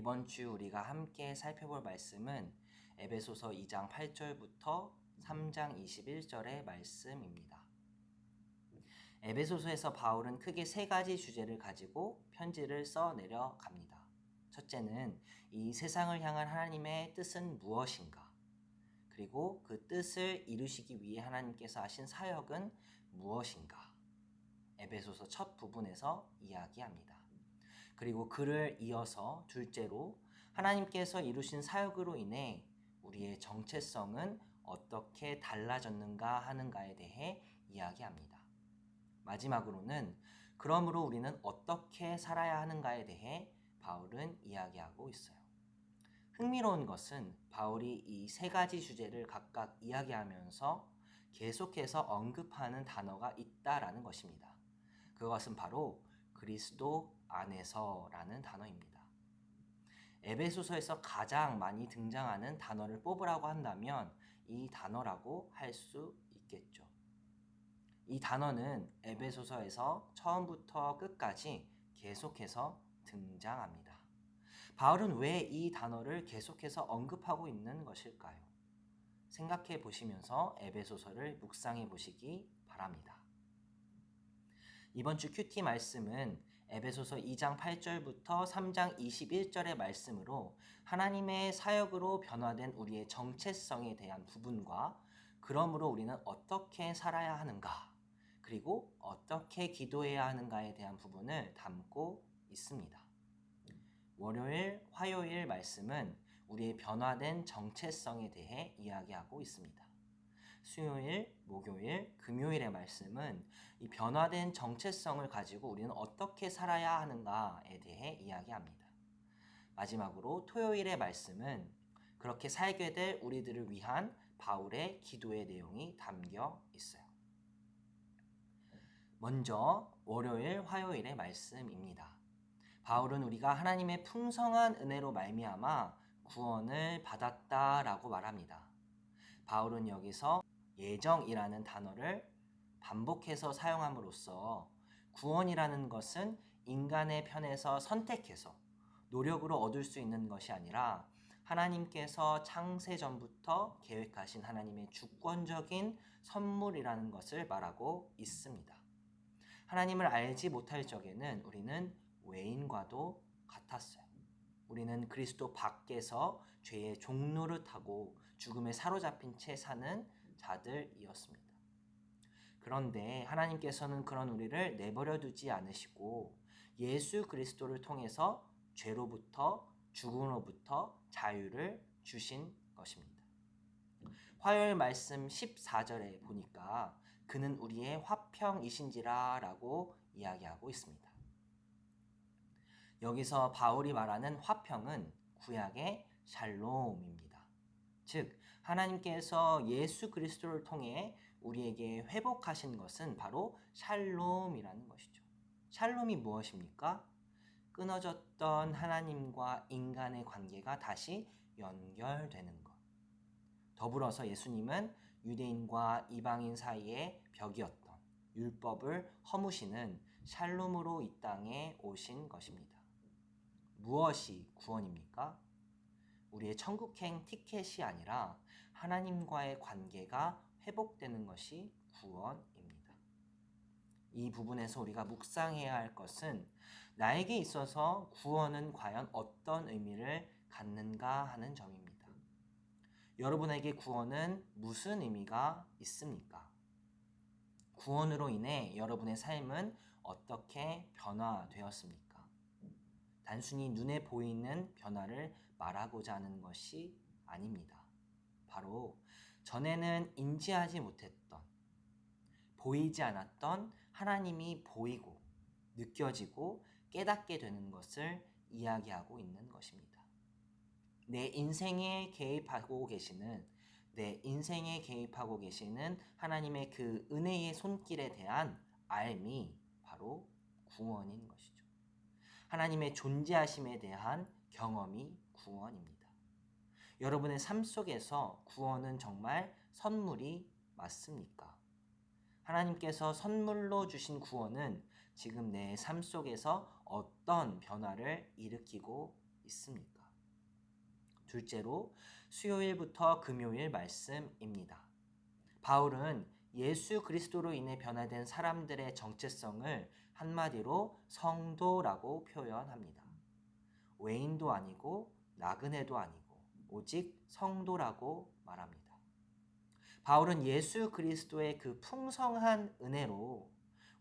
이번 주 우리가 함께 살펴볼 말씀은 에베소서 2장 8절부터 3장 21절의 말씀입니다. 에베소서에서 바울은 크게 세 가지 주제를 가지고 편지를 써 내려갑니다. 첫째는 이 세상을 향한 하나님의 뜻은 무엇인가? 그리고 그 뜻을 이루시기 위해 하나님께서 하신 사역은 무엇인가? 에베소서 첫 부분에서 이야기합니다. 그리고 그를 이어서 둘째로 하나님께서 이루신 사역으로 인해 우리의 정체성은 어떻게 달라졌는가 하는가에 대해 이야기합니다. 마지막으로는 그러므로 우리는 어떻게 살아야 하는가에 대해 바울은 이야기하고 있어요. 흥미로운 것은 바울이 이 세 가지 주제를 각각 이야기하면서 계속해서 언급하는 단어가 있다라는 것입니다. 그것은 바로 그리스도 안에서라는 단어입니다. 에베소서에서 가장 많이 등장하는 단어를 뽑으라고 한다면 이 단어라고 할 수 있겠죠. 이 단어는 에베소서에서 처음부터 끝까지 계속해서 등장합니다. 바울은 왜 이 단어를 계속해서 언급하고 있는 것일까요? 생각해 보시면서 에베소서를 묵상해 보시기 바랍니다. 이번 주 큐티 말씀은 에베소서 2장 8절부터 3장 21절의 말씀으로 하나님의 사역으로 변화된 우리의 정체성에 대한 부분과 그러므로 우리는 어떻게 살아야 하는가, 그리고 어떻게 기도해야 하는가에 대한 부분을 담고 있습니다. 월요일, 화요일 말씀은 우리의 변화된 정체성에 대해 이야기하고 있습니다. 수요일, 목요일, 금요일의 말씀은 이 변화된 정체성을 가지고 우리는 어떻게 살아야 하는가에 대해 이야기합니다. 마지막으로 토요일의 말씀은 그렇게 살게 될 우리들을 위한 바울의 기도의 내용이 담겨 있어요. 먼저 월요일, 화요일의 말씀입니다. 바울은 우리가 하나님의 풍성한 은혜로 말미암아 구원을 받았다라고 말합니다. 바울은 여기서 예정이라는 단어를 반복해서 사용함으로써 구원이라는 것은 인간의 편에서 선택해서 노력으로 얻을 수 있는 것이 아니라 하나님께서 창세 전부터 계획하신 하나님의 주권적인 선물이라는 것을 말하고 있습니다. 하나님을 알지 못할 적에는 우리는 외인과도 같았어요. 우리는 그리스도 밖에서 죄의 종노릇하고 죽음에 사로잡힌 채 사는 자들이었습니다. 그런데 하나님께서는 그런 우리를 내버려 두지 않으시고 예수 그리스도를 통해서 죄로부터 죽음으로부터 자유를 주신 것입니다. 화요일 말씀 14절에 보니까 그는 우리의 화평이신지라 라고 이야기하고 있습니다. 여기서 바울이 말하는 화평은 구약의 샬롬입니다. 즉 하나님께서 예수 그리스도를 통해 우리에게 회복하신 것은 바로 샬롬이라는 것이죠. 샬롬이 무엇입니까? 끊어졌던 하나님과 인간의 관계가 다시 연결되는 것. 더불어서 예수님은 유대인과 이방인 사이의 벽이었던 율법을 허무시는 샬롬으로 이 땅에 오신 것입니다. 무엇이 구원입니까? 우리의 천국행 티켓이 아니라 하나님과의 관계가 회복되는 것이 구원입니다. 이 부분에서 우리가 묵상해야 할 것은 나에게 있어서 구원은 과연 어떤 의미를 갖는가 하는 점입니다. 여러분에게 구원은 무슨 의미가 있습니까? 구원으로 인해 여러분의 삶은 어떻게 변화되었습니까? 단순히 눈에 보이는 변화를 말하고자 하는 것이 아닙니다. 바로 전에는 인지하지 못했던, 보이지 않았던 하나님이 보이고 느껴지고 깨닫게 되는 것을 이야기하고 있는 것입니다. 내 인생에 개입하고 계시는 하나님의 그 은혜의 손길에 대한 알미, 바로 구원인 것이죠. 하나님의 존재하심에 대한 경험이 구원입니다. 여러분의 삶 속에서 구원은 정말 선물이 맞습니까? 하나님께서 선물로 주신 구원은 지금 내 삶 속에서 어떤 변화를 일으키고 있습니까? 둘째로 수요일부터 금요일 말씀입니다. 바울은 예수 그리스도로 인해 변화된 사람들의 정체성을 한마디로 성도라고 표현합니다. 외인도 아니고 나그네도 아니고 오직 성도라고 말합니다. 바울은 예수 그리스도의 그 풍성한 은혜로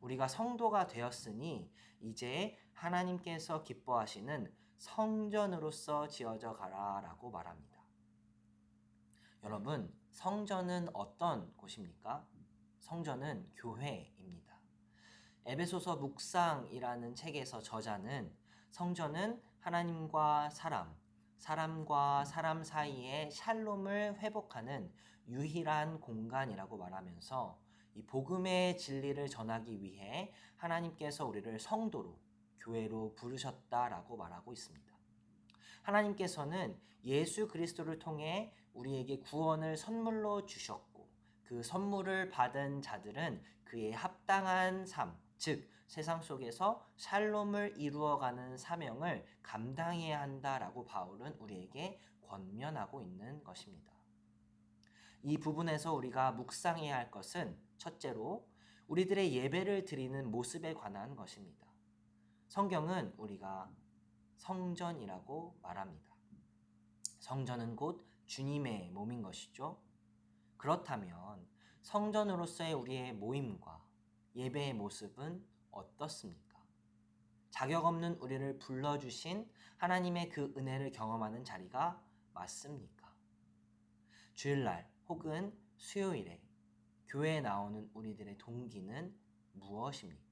우리가 성도가 되었으니 이제 하나님께서 기뻐하시는 성전으로서 지어져 가라라고 말합니다. 여러분, 성전은 어떤 곳입니까? 성전은 교회입니다. 에베소서 묵상이라는 책에서 저자는 성전은 하나님과 사람과 사람 사이의 샬롬을 회복하는 유일한 공간이라고 말하면서 이 복음의 진리를 전하기 위해 하나님께서 우리를 성도로, 교회로 부르셨다라고 말하고 있습니다. 하나님께서는 예수 그리스도를 통해 우리에게 구원을 선물로 주셨고 그 선물을 받은 자들은 그의 합당한 삶, 즉 세상 속에서 샬롬을 이루어가는 사명을 감당해야 한다라고 바울은 우리에게 권면하고 있는 것입니다. 이 부분에서 우리가 묵상해야 할 것은 첫째로 우리들의 예배를 드리는 모습에 관한 것입니다. 성경은 우리가 성전이라고 말합니다. 성전은 곧 주님의 몸인 것이죠. 그렇다면 성전으로서의 우리의 모임과 예배의 모습은 어떻습니까? 자격 없는 우리를 불러주신 하나님의 그 은혜를 경험하는 자리가 맞습니까? 주일날 혹은 수요일에 교회에 나오는 우리들의 동기는 무엇입니까?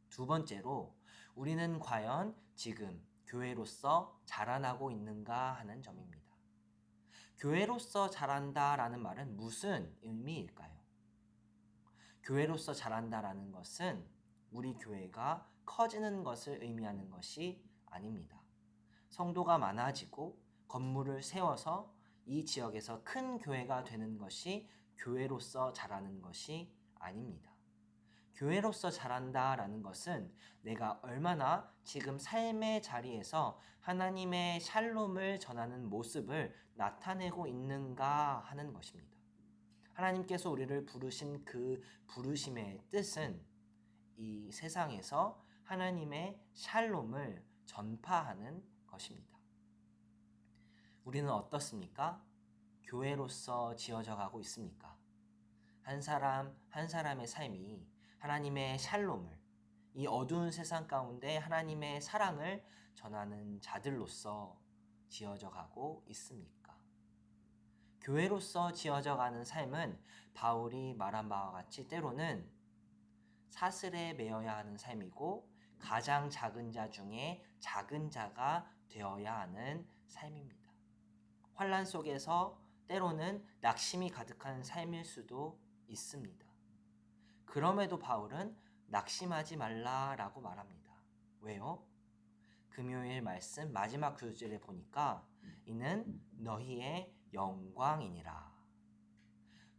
두 번째로 우리는 과연 지금 교회로서 자라나고 있는가 하는 점입니다. 교회로서 자란다라는 말은 무슨 의미일까요? 교회로서 자란다라는 것은 우리 교회가 커지는 것을 의미하는 것이 아닙니다. 성도가 많아지고 건물을 세워서 이 지역에서 큰 교회가 되는 것이 교회로서 자라는 것이 아닙니다. 교회로서 자란다라는 것은 내가 얼마나 지금 삶의 자리에서 하나님의 샬롬을 전하는 모습을 나타내고 있는가 하는 것입니다. 하나님께서 우리를 부르신 그 부르심의 뜻은 이 세상에서 하나님의 샬롬을 전파하는 것입니다. 우리는 어떻습니까? 교회로서 지어져 가고 있습니까? 한 사람 한 사람의 삶이 하나님의 샬롬을, 이 어두운 세상 가운데 하나님의 사랑을 전하는 자들로서 지어져 가고 있습니까? 교회로서 지어져 가는 삶은 바울이 말한 바와 같이 때로는 사슬에 매어야 하는 삶이고 가장 작은 자 중에 작은 자가 되어야 하는 삶입니다. 환난 속에서 때로는 낙심이 가득한 삶일 수도 있습니다. 그럼에도 바울은 낙심하지 말라라고 말합니다. 왜요? 금요일 말씀 마지막 구절에 보니까 이는 너희의 영광이니라.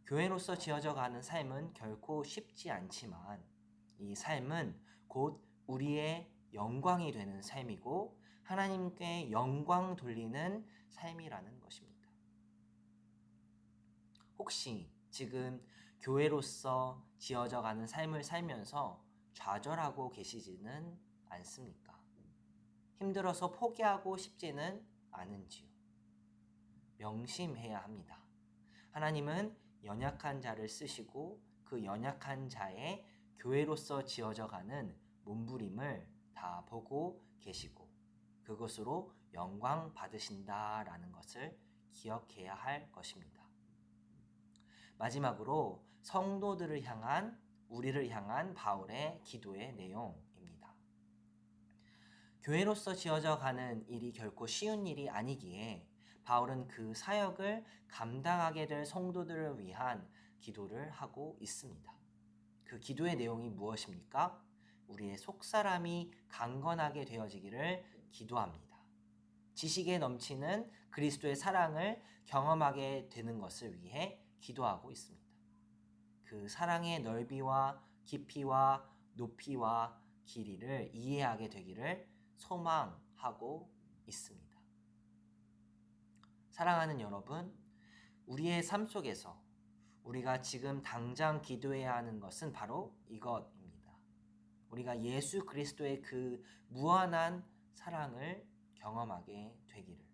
교회로서 지어져 가는 삶은 결코 쉽지 않지만 이 삶은 곧 우리의 영광이 되는 삶이고 하나님께 영광 돌리는 삶이라는 것입니다. 혹시 지금 교회로서 지어져 가는 삶을 살면서 좌절하고 계시지는 않습니까? 힘들어서 포기하고 싶지는 않은지요? 명심해야 합니다. 하나님은 연약한 자를 쓰시고 그 연약한 자의 교회로서 지어져 가는 몸부림을 다 보고 계시고 그것으로 영광 받으신다라는 것을 기억해야 할 것입니다. 마지막으로 성도들을 향한 우리를 향한 바울의 기도의 내용입니다. 교회로서 지어져 가는 일이 결코 쉬운 일이 아니기에 바울은 그 사역을 감당하게 될 성도들을 위한 기도를 하고 있습니다. 그 기도의 내용이 무엇입니까? 우리의 속사람이 강건하게 되어지기를 기도합니다. 지식에 넘치는 그리스도의 사랑을 경험하게 되는 것을 위해 기도하고 있습니다. 그 사랑의 넓이와 깊이와 높이와 길이를 이해하게 되기를 소망하고 있습니다. 사랑하는 여러분, 우리의 삶 속에서 우리가 지금 당장 기도해야 하는 것은 바로 이것입니다. 우리가 예수 그리스도의 그 무한한 사랑을 경험하게 되기를.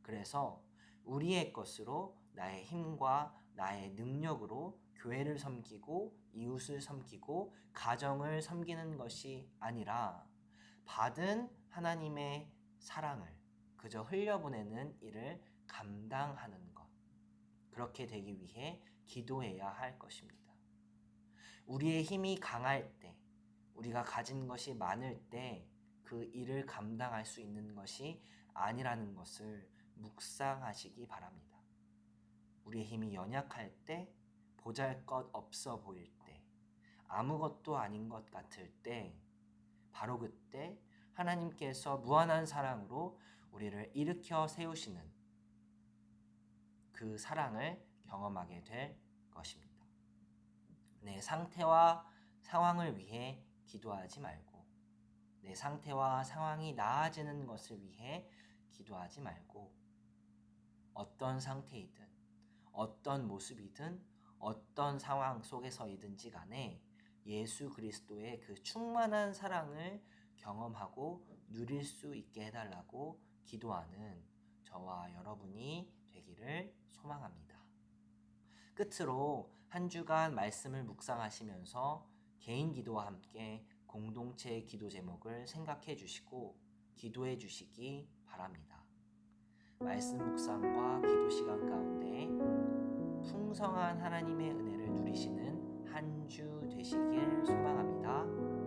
그래서 우리의 것으로 나의 힘과 나의 능력으로 교회를 섬기고 이웃을 섬기고 가정을 섬기는 것이 아니라 받은 하나님의 사랑을 그저 흘려보내는 일을 감당하는 것. 그렇게 되기 위해 기도해야 할 것입니다. 우리의 힘이 강할 때, 우리가 가진 것이 많을 때 그 일을 감당할 수 있는 것이 아니라는 것을 묵상하시기 바랍니다. 우리의 힘이 연약할 때, 보잘것없어 보일 때, 아무것도 아닌 것 같을 때, 바로 그때 하나님께서 무한한 사랑으로 우리를 일으켜 세우시는 그 사랑을 경험하게 될 것입니다. 내 상태와 상황을 위해 기도하지 말고 내 상태와 상황이 나아지는 것을 위해 기도하지 말고 어떤 상태이든 어떤 모습이든 어떤 상황 속에서이든지 간에 예수 그리스도의 그 충만한 사랑을 경험하고 누릴 수 있게 해달라고 기도하는 저와 여러분이 되기를 소망합니다. 끝으로 한 주간 말씀을 묵상하시면서 개인 기도와 함께 공동체 기도 제목을 생각해 주시고 기도해 주시기 바랍니다. 말씀 묵상과 기도 시간 가운데 풍성한 하나님의 은혜를 누리시는 한 주 되시길 소망합니다.